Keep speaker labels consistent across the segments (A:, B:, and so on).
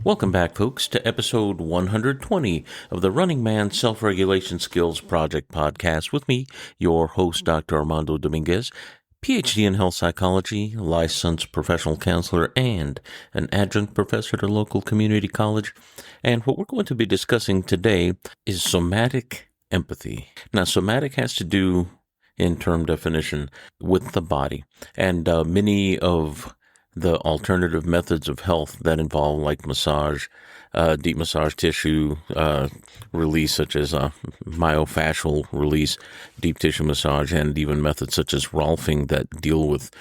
A: Welcome back, folks, to episode 120 of the Running Man Self-Regulation Skills Project podcast with me, your host, Dr. Armando Dominguez, PhD in health psychology, licensed professional counselor, and an adjunct professor at a local community college. And what we're going to be discussing today is somatic empathy. Now, somatic has to do, in term definition, with the body. And many of the alternative methods of health that involve like massage, deep massage tissue release, such as myofascial release, deep tissue massage, and even methods such as Rolfing that deal with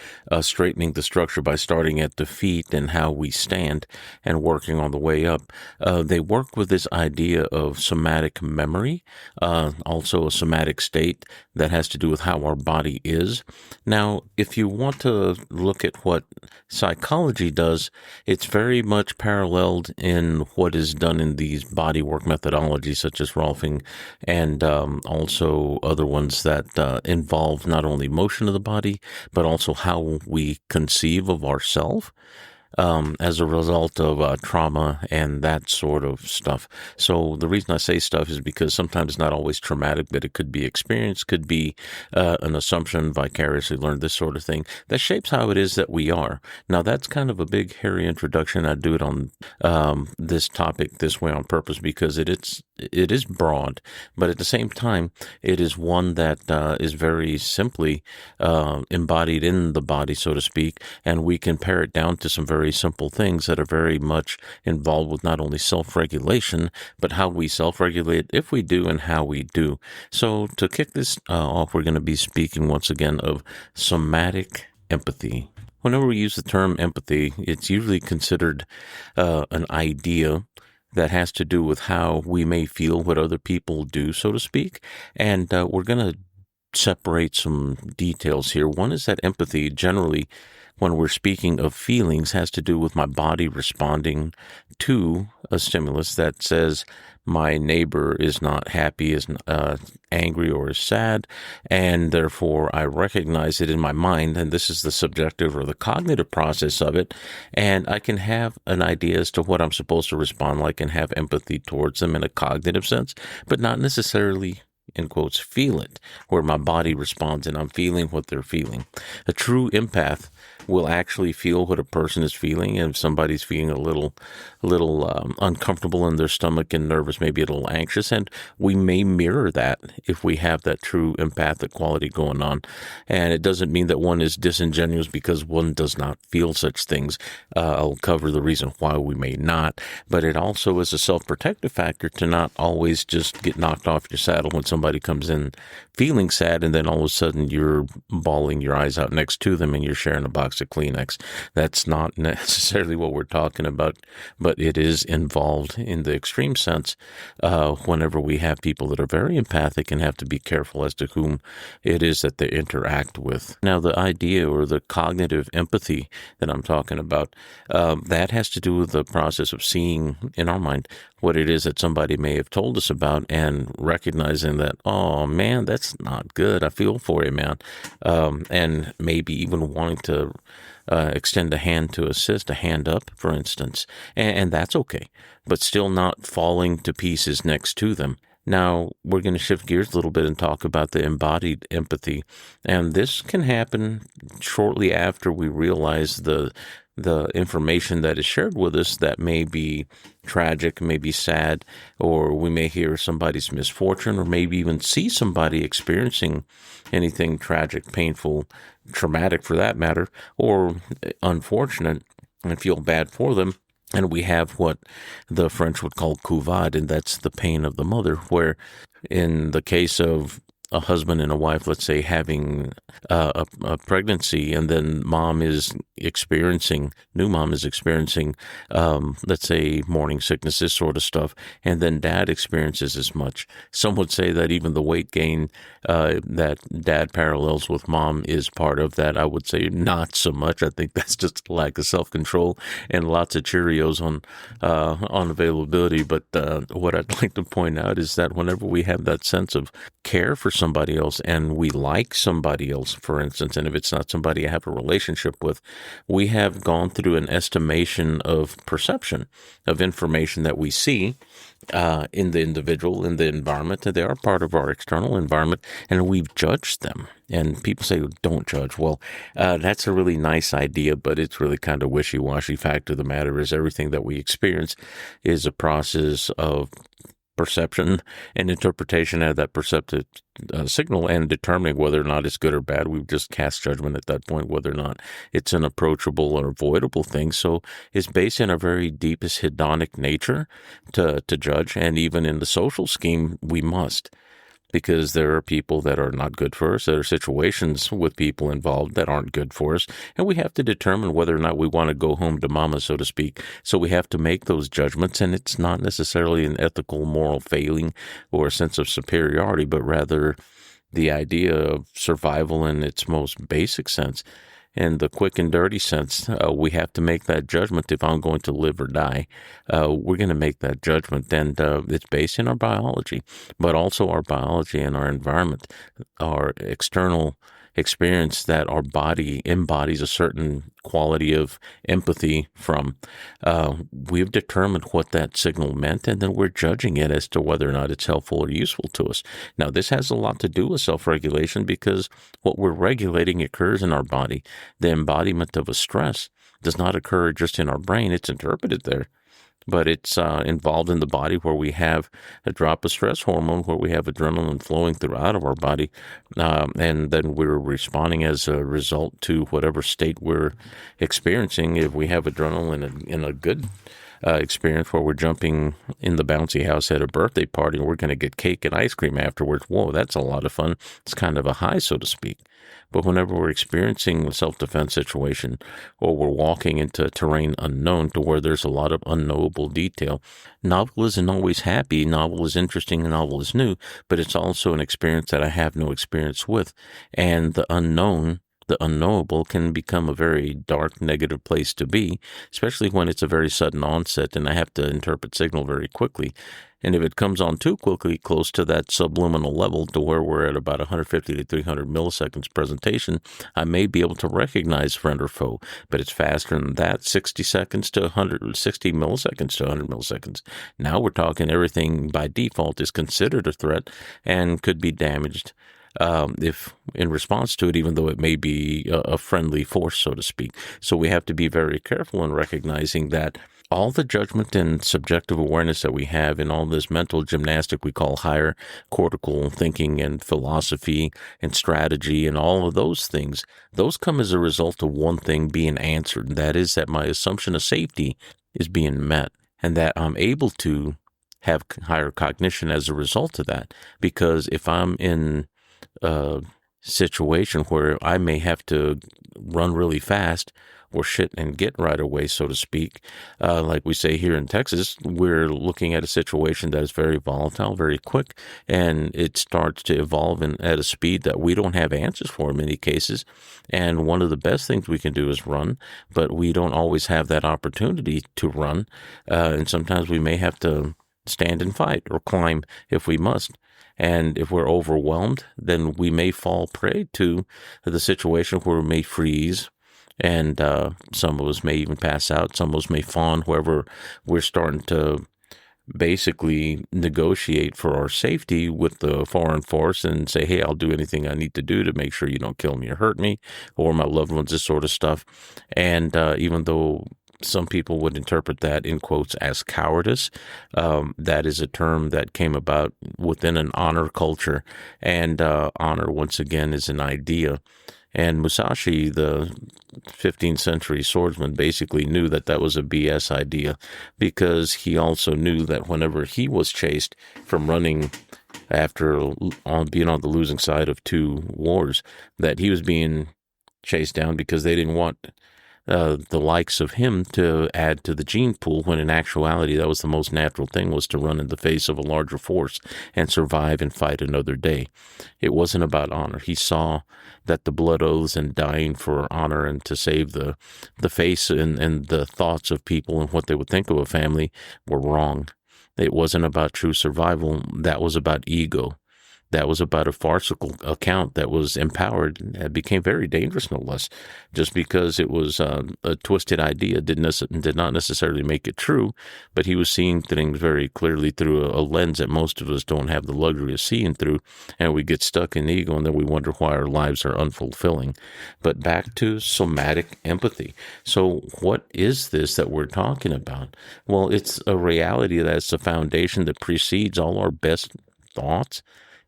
A: straightening the structure by starting at the feet and how we stand and working on the way up. They work with this idea of somatic memory, also a somatic state that has to do with how our body is. Now, if you want to look at what psychology does, it's very much paralleled in what is done in these bodywork methodologies such as Rolfing and also other ones that involve not only motion of the body, but also how we conceive of ourselves as a result of trauma and that sort of stuff. So the reason I say stuff is because sometimes it's not always traumatic, but it could be experience, could be an assumption, vicariously learned, this sort of thing that shapes how it is that we are. Now, that's kind of a big, hairy introduction. I do it on this topic this way on purpose because it is broad, but at the same time, it is one that is very simply embodied in the body, so to speak, and we can pare it down to some very simple things that are very much involved with not only self-regulation, but how we self-regulate, if we do, and how we do. So to kick this off, we're going to be speaking once again of somatic empathy. Whenever we use the term empathy, it's usually considered an idea that has to do with how we may feel what other people do, so to speak. And we're going to separate some details here. One is that empathy generally, when we're speaking of feelings, has to do with my body responding to a stimulus that says my neighbor is not happy, is angry, or is sad, and therefore I recognize it in my mind, and this is the subjective or the cognitive process of it, and I can have an idea as to what I'm supposed to respond like and have empathy towards them in a cognitive sense, but not necessarily, in quotes, feel it, where my body responds and I'm feeling what they're feeling. A true empath will actually feel what a person is feeling, and if somebody's feeling a little uncomfortable in their stomach and nervous, maybe a little anxious, and we may mirror that if we have that true empathic quality going on. And it doesn't mean that one is disingenuous because one does not feel such things. I'll cover the reason why we may not, but it also is a self-protective factor to not always just get knocked off your saddle when somebody comes in feeling sad and then all of a sudden you're bawling your eyes out next to them and you're sharing a box of Kleenex. That's not necessarily what we're talking about, but it is involved in the extreme sense whenever we have people that are very empathic and have to be careful as to whom it is that they interact with. Now, the idea or the cognitive empathy that I'm talking about, that has to do with the process of seeing in our mind what it is that somebody may have told us about and recognizing that, oh man, that's not good. I feel for you, man. And maybe even wanting to extend a hand to assist, a hand up, for instance. And that's okay, but still not falling to pieces next to them. Now, we're going to shift gears a little bit and talk about the embodied empathy. And this can happen shortly after we realize the information that is shared with us that may be tragic, may be sad, or we may hear somebody's misfortune, or maybe even see somebody experiencing anything tragic, painful, traumatic for that matter, or unfortunate, and feel bad for them. And we have what the French would call couvade, and that's the pain of the mother, where in the case of a husband and a wife, let's say, having a pregnancy, and then new mom is experiencing, let's say, morning sickness, this sort of stuff, and then dad experiences as much. Some would say that even the weight gain that dad parallels with mom is part of that. I would say not so much. I think that's just lack of self-control and lots of Cheerios on availability. But what I'd like to point out is that whenever we have that sense of care for somebody else and we like somebody else, for instance, and if it's not somebody I have a relationship with, we have gone through an estimation of perception of information that we see in the individual, in the environment, and they are part of our external environment, and we've judged them. And people say, don't judge. Well, that's a really nice idea, but it's really kind of wishy-washy. Fact of the matter is everything that we experience is a process of perception and interpretation of that perceptive signal and determining whether or not it's good or bad. We've just cast judgment at that point, whether or not it's an approachable or avoidable thing. So it's based in our very deepest hedonic nature to judge. And even in the social scheme, we must. Because there are people that are not good for us. There are situations with people involved that aren't good for us. And we have to determine whether or not we want to go home to mama, so to speak. So we have to make those judgments. And it's not necessarily an ethical, moral failing or a sense of superiority, but rather the idea of survival in its most basic sense. In the quick and dirty sense, we have to make that judgment if I'm going to live or die. We're going to make that judgment, and it's based in our biology, but also our biology and our environment, our external experience that our body embodies a certain quality of empathy from. We've determined what that signal meant, and then we're judging it as to whether or not it's helpful or useful to us. Now, this has a lot to do with self-regulation because what we're regulating occurs in our body. The embodiment of a stress does not occur just in our brain. It's interpreted there. But it's involved in the body where we have a drop of stress hormone, where we have adrenaline flowing throughout of our body, and then we're responding as a result to whatever state we're experiencing. If we have adrenaline in a good experience where we're jumping in the bouncy house at a birthday party and we're going to get cake and ice cream afterwards, whoa, that's a lot of fun. It's kind of a high, so to speak. But whenever we're experiencing a self-defense situation or we're walking into terrain unknown to where there's a lot of unknowable detail, novel isn't always happy. Novel is interesting and novel is new, but it's also an experience that I have no experience with. And the unknown, the unknowable can become a very dark, negative place to be, especially when it's a very sudden onset and I have to interpret signal very quickly. And if it comes on too quickly, close to that subliminal level to where we're at about 150 to 300 milliseconds presentation, I may be able to recognize friend or foe, but it's faster than that, 60 seconds to 160 milliseconds to 100 milliseconds. Now we're talking everything by default is considered a threat and could be damaged if in response to it, even though it may be a friendly force, so to speak. So we have to be very careful in recognizing that all the judgment and subjective awareness that we have in all this mental gymnastic we call higher cortical thinking and philosophy and strategy and all of those things, those come as a result of one thing being answered. And that is that my assumption of safety is being met and that I'm able to have higher cognition as a result of that. Because if I'm in a situation where I may have to run really fast or shit and get right away, so to speak. Like we say here in Texas, we're looking at a situation that is very volatile, very quick, and it starts to evolve at a speed that we don't have answers for in many cases. And one of the best things we can do is run, but we don't always have that opportunity to run. And sometimes we may have to stand and fight or climb if we must. And if we're overwhelmed, then we may fall prey to the situation where we may freeze. And some of us may even pass out. Some of us may fawn, wherever we're starting to basically negotiate for our safety with the foreign force and say, hey, I'll do anything I need to do to make sure you don't kill me or hurt me or my loved ones, this sort of stuff. And even though some people would interpret that in quotes as cowardice, that is a term that came about within an honor culture. And honor, once again, is an idea. And Musashi, the 15th century swordsman, basically knew that that was a BS idea because he also knew that whenever he was chased from running after being on the losing side of two wars, that he was being chased down because they didn't want the likes of him to add to the gene pool, when in actuality that was the most natural thing, was to run in the face of a larger force and survive and fight another day. It wasn't about honor. He saw that the blood oaths and dying for honor and to save the face and the thoughts of people and what they would think of a family were wrong. It wasn't about true survival. That was about ego. that was about a farcical account that was empowered and became very dangerous, no less, just because it was a twisted idea, did not necessarily make it true, but he was seeing things very clearly through a lens that most of us don't have the luxury of seeing through, and we get stuck in ego, and then we wonder why our lives are unfulfilling. But back to somatic empathy. So what is this that we're talking about? Well, it's a reality that's the foundation that precedes all our best thoughts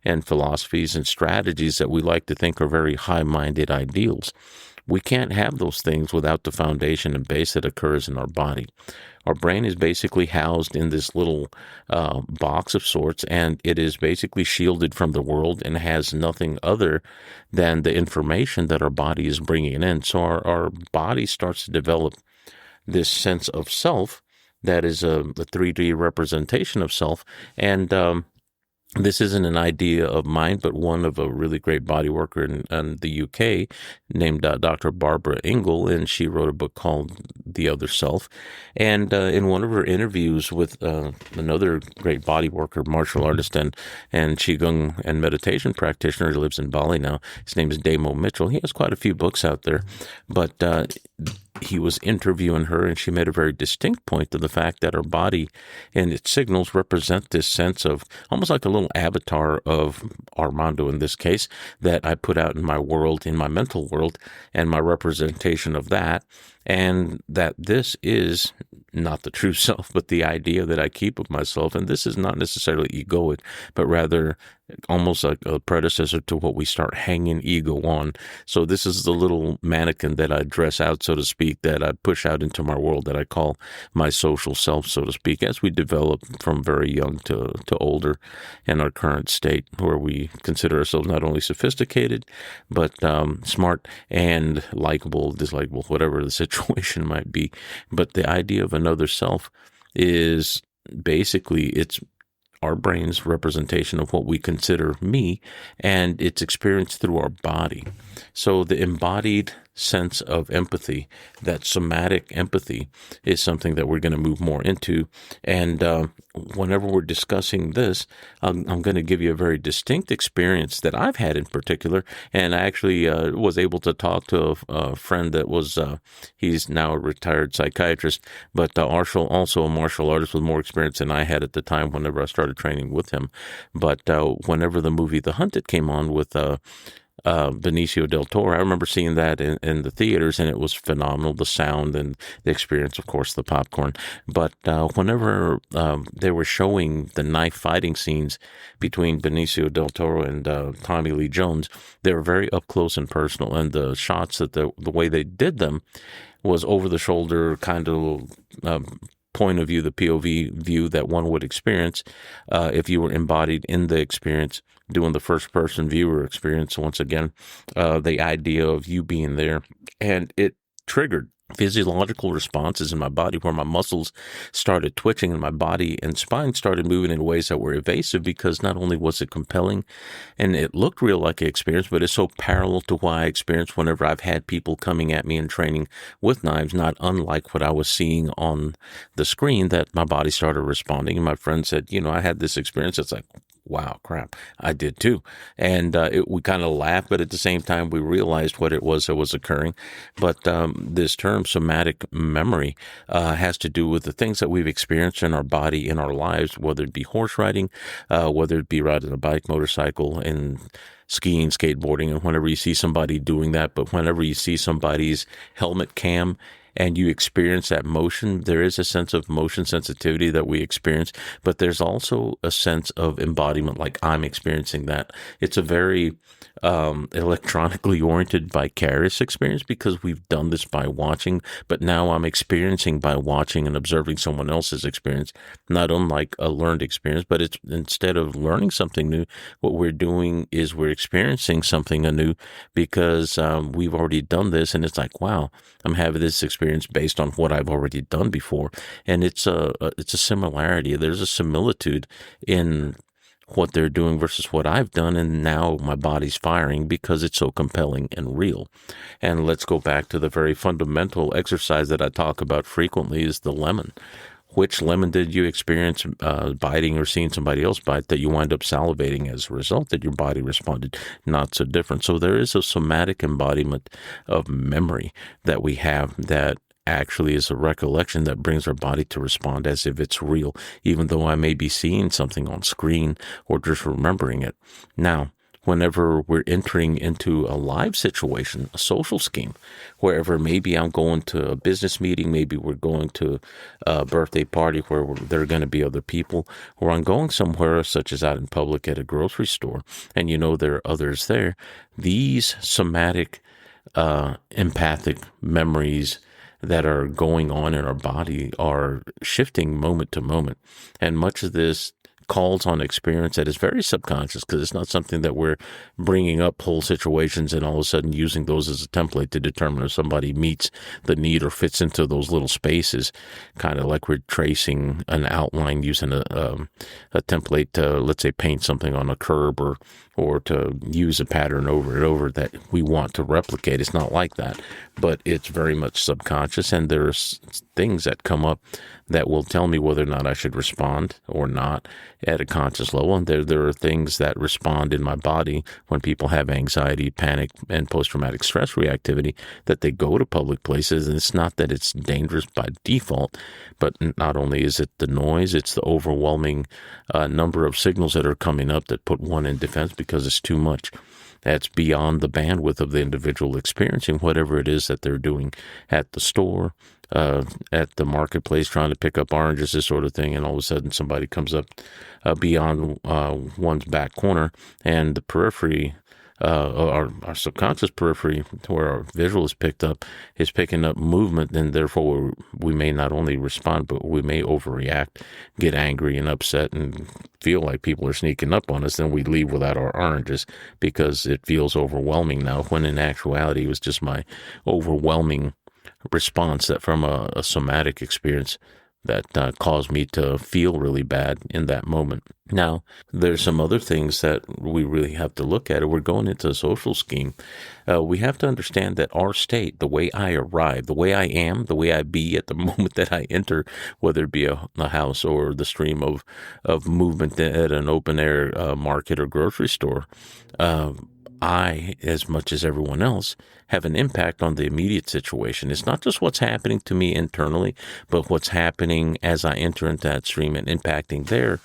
A: and philosophies and strategies that we like to think are very high-minded ideals. We can't have those things without the foundation and base that occurs in our body. Our brain is basically housed in this little box of sorts, and it is basically shielded from the world and has nothing other than the information that our body is bringing in. So our body starts to develop this sense of self that is a 3D representation of self, and this isn't an idea of mine, but one of a really great body worker in the UK named Dr. Barbara Ingle, and she wrote a book called The Other Self. And in one of her interviews with another great body worker, martial artist, and Qigong and meditation practitioner, who lives in Bali now, his name is Damo Mitchell. He has quite a few books out there, but he was interviewing her, and she made a very distinct point to the fact that her body and its signals represent this sense of almost like a little avatar of Armando in this case that I put out in my world, in my mental world, and my representation of that, and that this is not the true self, but the idea that I keep of myself. And this is not necessarily egoic, but rather almost like a predecessor to what we start hanging ego on. So this is the little mannequin that I dress out, so to speak, that I push out into my world that I call my social self, so to speak, as we develop from very young to older in our current state, where we consider ourselves not only sophisticated, but smart and likable, dislikable, whatever the situation might be. But the idea of another self is basically, it's our brain's representation of what we consider me, and it's experienced through our body. So the embodied sense of empathy, that somatic empathy, is something that we're going to move more into. And whenever we're discussing this, I'm going to give you a very distinct experience that I've had in particular. And I actually was able to talk to a friend that was, he's now a retired psychiatrist, but also a martial artist with more experience than I had at the time whenever I started training with him. But whenever the movie The Hunted came on with Benicio del Toro, I remember seeing that in the theaters, and it was phenomenal, the sound and the experience, of course, the popcorn. But whenever they were showing the knife fighting scenes between Benicio del Toro and Tommy Lee Jones, they were very up close and personal, and the shots, that the way they did them was over the shoulder, kind of point of view, the POV view that one would experience if you were embodied in the experience, doing the first-person viewer experience. Once again, the idea of you being there, and it triggered physiological responses in my body where my muscles started twitching and my body and spine started moving in ways that were evasive, because not only was it compelling and it looked real like an experience, but it's so parallel to what I experienced whenever I've had people coming at me in training with knives, not unlike what I was seeing on the screen, that my body started responding. And my friend said, I had this experience. It's like, wow, crap, I did too. And we kind of laughed, but at the same time, we realized what it was that was occurring. But this term, somatic memory, has to do with the things that we've experienced in our body, in our lives, whether it be horse riding, whether it be riding a bike, motorcycle, and skiing, skateboarding, and whenever you see somebody doing that, but whenever you see somebody's helmet cam, and you experience that motion, there is a sense of motion sensitivity that we experience, but there's also a sense of embodiment, like I'm experiencing that. It's a very electronically oriented vicarious experience, because we've done this by watching, but now I'm experiencing by watching and observing someone else's experience, not unlike a learned experience, but it's, instead of learning something new, what we're doing is we're experiencing something anew, because we've already done this, and it's like, wow, I'm having this experience based on what I've already done before. And it's a similarity. There's a similitude in what they're doing versus what I've done, and now my body's firing because it's so compelling and real. And let's go back to the very fundamental exercise that I talk about frequently, is the lemon. Which lemon did you experience biting or seeing somebody else bite that you wind up salivating as a result that your body responded not so different? So there is a somatic embodiment of memory that we have that actually is a recollection that brings our body to respond as if it's real, even though I may be seeing something on screen or just remembering it. Now, whenever we're entering into a live situation, a social scheme, wherever maybe I'm going to a business meeting, maybe we're going to a birthday party where there are going to be other people, or I'm going somewhere such as out in public at a grocery store, and there are others there, these somatic, empathic memories that are going on in our body are shifting moment to moment. And much of this calls on experience that is very subconscious, because it's not something that we're bringing up whole situations and all of a sudden using those as a template to determine if somebody meets the need or fits into those little spaces, kind of like we're tracing an outline using a template to, let's say, paint something on a curb or to use a pattern over and over that we want to replicate. It's not like that, but it's very much subconscious, and there's things that come up that will tell me whether or not I should respond or not at a conscious level. And there are things that respond in my body when people have anxiety, panic, and post-traumatic stress reactivity, that they go to public places. And it's not that it's dangerous by default, but not only is it the noise, it's the overwhelming number of signals that are coming up that put one in defense because it's too much. That's beyond the bandwidth of the individual experiencing whatever it is that they're doing at the store, at the marketplace, trying to pick up oranges, this sort of thing, and all of a sudden somebody comes up beyond one's back corner, and the periphery, our subconscious periphery, where our visual is picked up, is picking up movement, and therefore we may not only respond, but we may overreact, get angry and upset, and feel like people are sneaking up on us. Then we leave without our oranges because it feels overwhelming now, when in actuality it was just my overwhelming response that from a somatic experience that caused me to feel really bad in that moment. Now, there's some other things that we really have to look at. We're going into a social scheme. We have to understand that our state, the way I arrive, the way I am, the way I be at the moment that I enter, whether it be a house or the stream of movement at an open air market or grocery store, I, as much as everyone else, have an impact on the immediate situation. It's not just what's happening to me internally, but what's happening as I enter into that stream and impacting their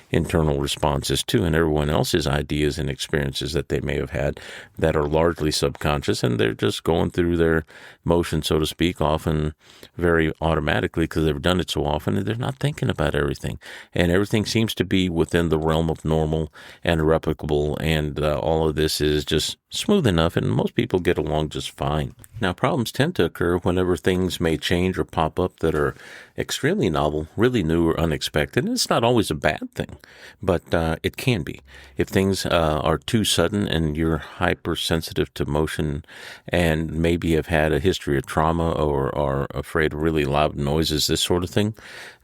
A: internal responses too, and everyone else's ideas and experiences that they may have had that are largely subconscious, and they're just going through their motion, so to speak, often very automatically because they've done it so often, and they're not thinking about everything. And everything seems to be within the realm of normal and replicable, and all of this is just smooth enough, and most people get along just fine. Now, problems tend to occur whenever things may change or pop up that are extremely novel, really new or unexpected. And it's not always a bad thing, but it can be. If things are too sudden and you're hypersensitive to motion and maybe have had a history of trauma or are afraid of really loud noises, this sort of thing,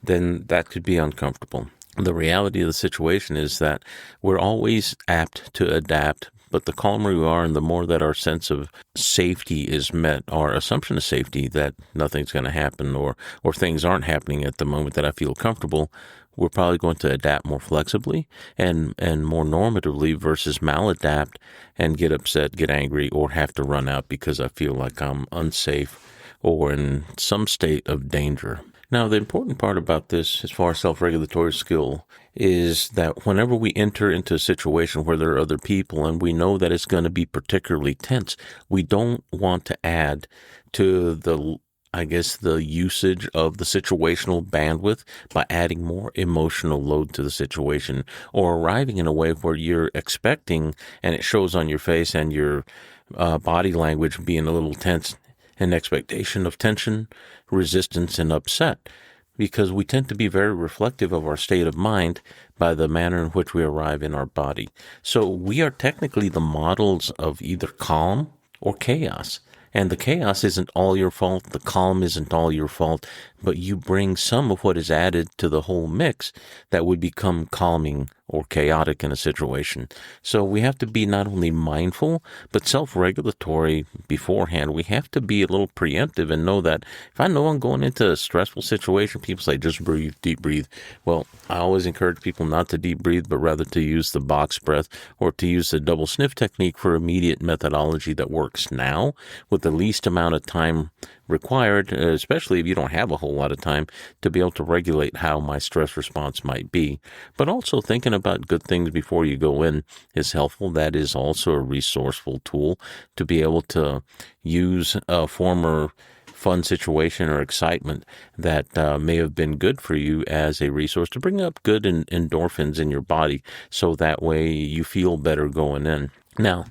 A: then that could be uncomfortable. The reality of the situation is that we're always apt to adapt, but the calmer we are and the more that our sense of safety is met, our assumption of safety that nothing's going to happen or things aren't happening at the moment that I feel comfortable, we're probably going to adapt more flexibly and more normatively versus maladapt and get upset, get angry, or have to run out because I feel like I'm unsafe or in some state of danger. Now, the important part about this, as far as self-regulatory skill, is that whenever we enter into a situation where there are other people and we know that it's going to be particularly tense, we don't want to add to the usage of the situational bandwidth by adding more emotional load to the situation or arriving in a way where you're expecting, and it shows on your face and your body language being a little tense, an expectation of tension, resistance, and upset, because we tend to be very reflective of our state of mind by the manner in which we arrive in our body. So we are technically the models of either calm or chaos. And the chaos isn't all your fault, the calm isn't all your fault, but you bring some of what is added to the whole mix that would become calming or chaotic in a situation. So we have to be not only mindful, but self-regulatory beforehand. We have to be a little preemptive and know that if I know I'm going into a stressful situation, people say, just breathe, deep breathe. Well, I always encourage people not to deep breathe, but rather to use the box breath or to use the double sniff technique for immediate methodology that works now with the least amount of time required, especially if you don't have a whole lot of time, to be able to regulate how my stress response might be. But also thinking about good things before you go in is helpful. That is also a resourceful tool to be able to use a former fun situation or excitement that may have been good for you as a resource to bring up good endorphins in your body, so that way you feel better going in. Now,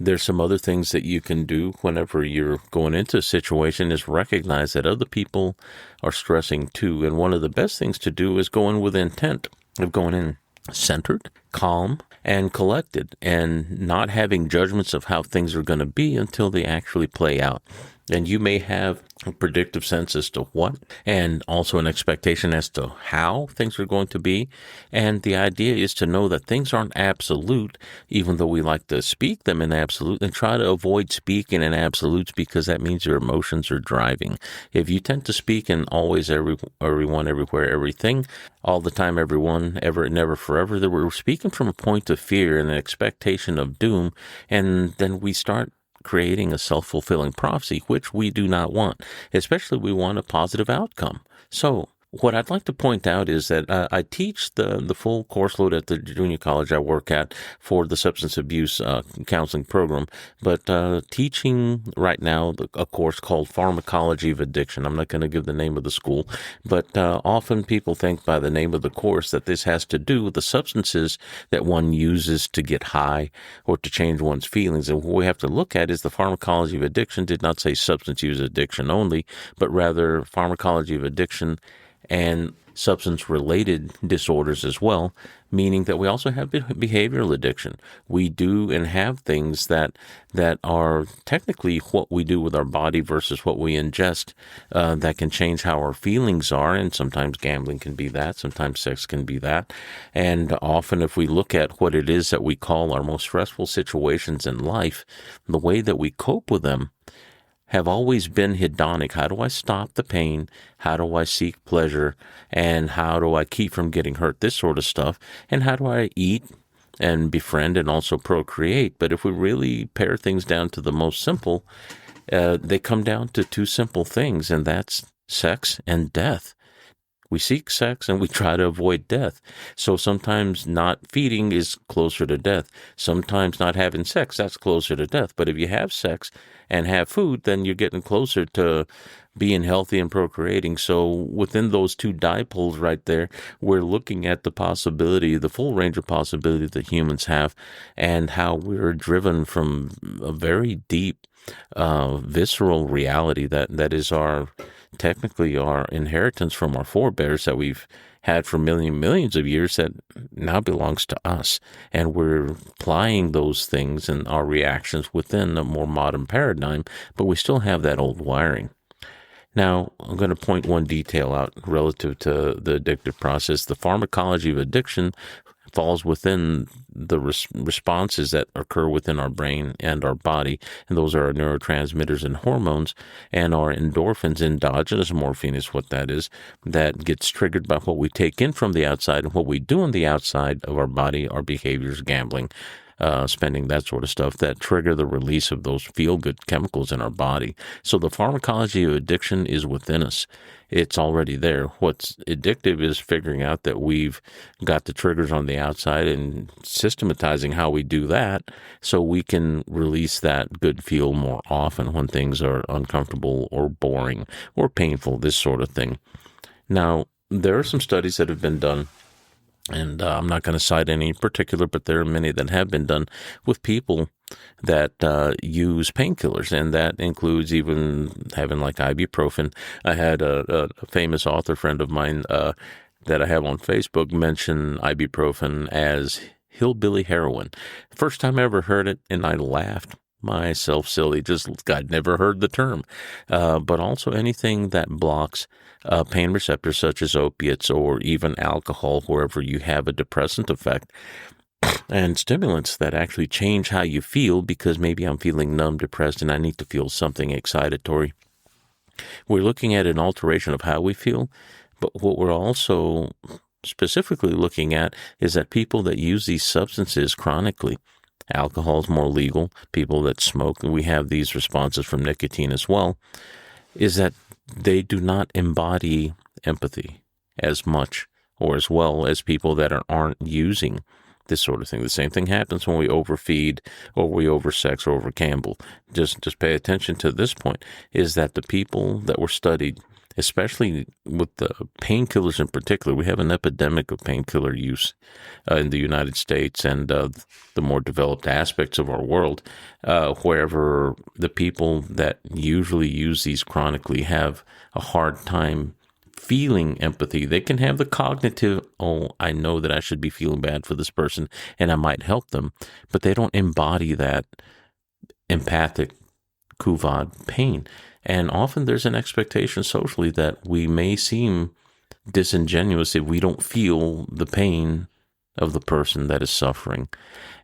A: there's some other things that you can do whenever you're going into a situation is recognize that other people are stressing too. And one of the best things to do is go in with intent of going in centered, calm, and collected, and not having judgments of how things are going to be until they actually play out. And you may have a predictive sense as to what, and also an expectation as to how things are going to be. And the idea is to know that things aren't absolute, even though we like to speak them in absolute, and try to avoid speaking in absolutes because that means your emotions are driving. If you tend to speak in always, everyone, everywhere, everything, all the time, everyone, ever, never, forever, that we're speaking from a point of fear and an expectation of doom, and then we start creating a self-fulfilling prophecy, which we do not want. Especially we want a positive outcome. So what I'd like to point out is that I teach the full course load at the junior college I work at for the substance abuse counseling program, but teaching right now a course called Pharmacology of Addiction. I'm not going to give the name of the school, but often people think by the name of the course that this has to do with the substances that one uses to get high or to change one's feelings. And what we have to look at is the pharmacology of addiction did not say substance use addiction only, but rather pharmacology of addiction and substance-related disorders as well, meaning that we also have behavioral addiction. We do and have things that are technically what we do with our body versus what we ingest that can change how our feelings are, and sometimes gambling can be that, sometimes sex can be that. And often if we look at what it is that we call our most stressful situations in life, the way that we cope with them have always been hedonic. How do I stop the pain? How do I seek pleasure? And how do I keep from getting hurt? This sort of stuff. And how do I eat and befriend and also procreate? But if we really pare things down to the most simple, they come down to two simple things, and that's sex and death. We seek sex and we try to avoid death. So sometimes not feeding is closer to death. Sometimes not having sex, that's closer to death. But if you have sex and have food, then you're getting closer to being healthy and procreating. So within those two dipoles right there, we're looking at the possibility, the full range of possibility that humans have, and how we're driven from a very deep, visceral reality that is technically our inheritance from our forebears that we've had for millions of years that now belongs to us. And we're applying those things and our reactions within a more modern paradigm, but we still have that old wiring. Now, I'm going to point one detail out relative to the addictive process. The pharmacology of addiction falls within the responses that occur within our brain and our body, and those are our neurotransmitters and hormones, and our endorphins. Endogenous morphine is what that is, that gets triggered by what we take in from the outside, and what we do on the outside of our body, our behaviors, gambling, spending, that sort of stuff, that trigger the release of those feel-good chemicals in our body. So the pharmacology of addiction is within us. It's already there. What's addictive is figuring out that we've got the triggers on the outside and systematizing how we do that so we can release that good feel more often when things are uncomfortable or boring or painful, this sort of thing. Now, there are some studies that have been done, and I'm not going to cite any in particular, but there are many that have been done with people that use painkillers, and that includes even having like ibuprofen. I had a famous author friend of mine that I have on Facebook mention ibuprofen as hillbilly heroin. First time I ever heard it, and I laughed. myself silly. Just I'd never heard the term. But also anything that blocks pain receptors such as opiates or even alcohol, wherever you have a depressant effect, and stimulants that actually change how you feel because maybe I'm feeling numb, depressed, and I need to feel something excitatory. We're looking at an alteration of how we feel, but what we're also specifically looking at is that people that use these substances chronically, alcohol is more legal, people that smoke, and we have these responses from nicotine as well, is that they do not embody empathy as much or as well as people that aren't using this sort of thing. The same thing happens when we overfeed or we oversex or over-gamble. Just pay attention to this point, is that the people that were studied, especially with the painkillers in particular, we have an epidemic of painkiller use in the United States and the more developed aspects of our world, wherever the people that usually use these chronically have a hard time feeling empathy. They can have the cognitive, oh, I know that I should be feeling bad for this person and I might help them, but they don't embody that empathic kuvad pain. And often there's an expectation socially that we may seem disingenuous if we don't feel the pain of the person that is suffering.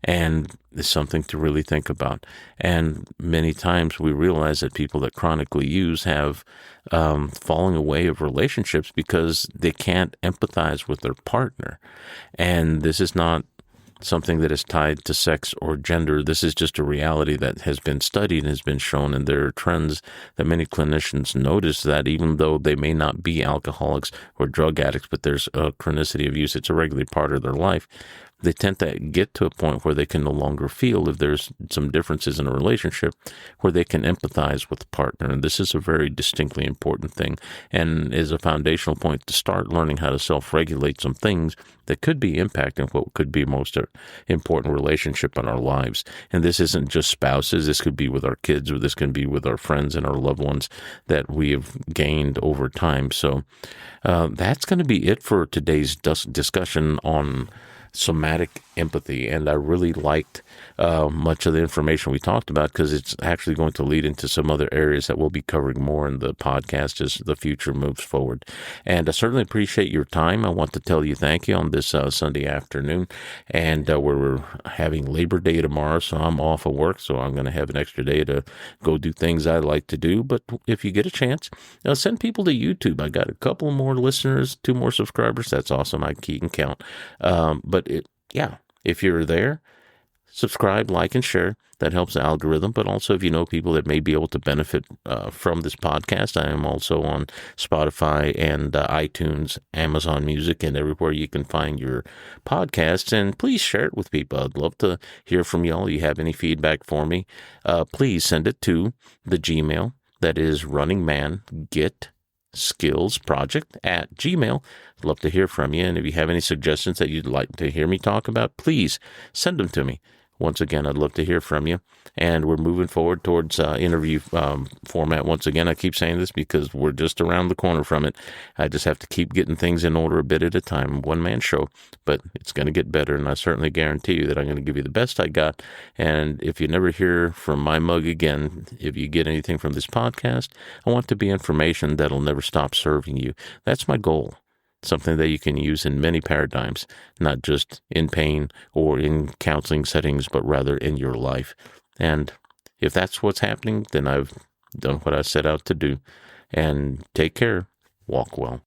A: And it's something to really think about. And many times we realize that people that chronically use have falling away of relationships because they can't empathize with their partner. And this is not something that is tied to sex or gender. This is just a reality that has been studied and has been shown, and there are trends that many clinicians notice that even though they may not be alcoholics or drug addicts, but there's a chronicity of use, it's a regular part of their life, they tend to get to a point where they can no longer feel, if there's some differences in a relationship, where they can empathize with the partner. And this is a very distinctly important thing and is a foundational point to start learning how to self-regulate some things that could be impacting what could be most important relationship in our lives. And this isn't just spouses. This could be with our kids, or this can be with our friends and our loved ones that we have gained over time. So that's going to be it for today's discussion on somatic empathy, and I really liked much of the information we talked about because it's actually going to lead into some other areas that we'll be covering more in the podcast as the future moves forward. And I certainly appreciate your time. I want to tell you thank you on this Sunday afternoon, and we're having Labor Day tomorrow, so I'm off of work, so I'm going to have an extra day to go do things I like to do. But if you get a chance, send people to YouTube. I got a couple more listeners, 2 more subscribers. That's awesome. I can count. If you're there, subscribe, like, and share. That helps the algorithm. But also, if you know people that may be able to benefit from this podcast, I am also on Spotify and iTunes, Amazon Music, and everywhere you can find your podcasts. And please share it with people. I'd love to hear from y'all. If you have any feedback for me, please send it to the Gmail. That is runningmangetskillsproject@gmail.com. I'd love to hear from you. And if you have any suggestions that you'd like to hear me talk about, please send them to me. Once again, I'd love to hear from you. And we're moving forward towards interview format. Once again, I keep saying this because we're just around the corner from it. I just have to keep getting things in order a bit at a time. One-man show, but it's going to get better. And I certainly guarantee you that I'm going to give you the best I got. And if you never hear from my mug again, if you get anything from this podcast, I want to be information that'll never stop serving you. That's my goal. Something that you can use in many paradigms, not just in pain or in counseling settings, but rather in your life. And if that's what's happening, then I've done what I set out to do. And take care. Walk well.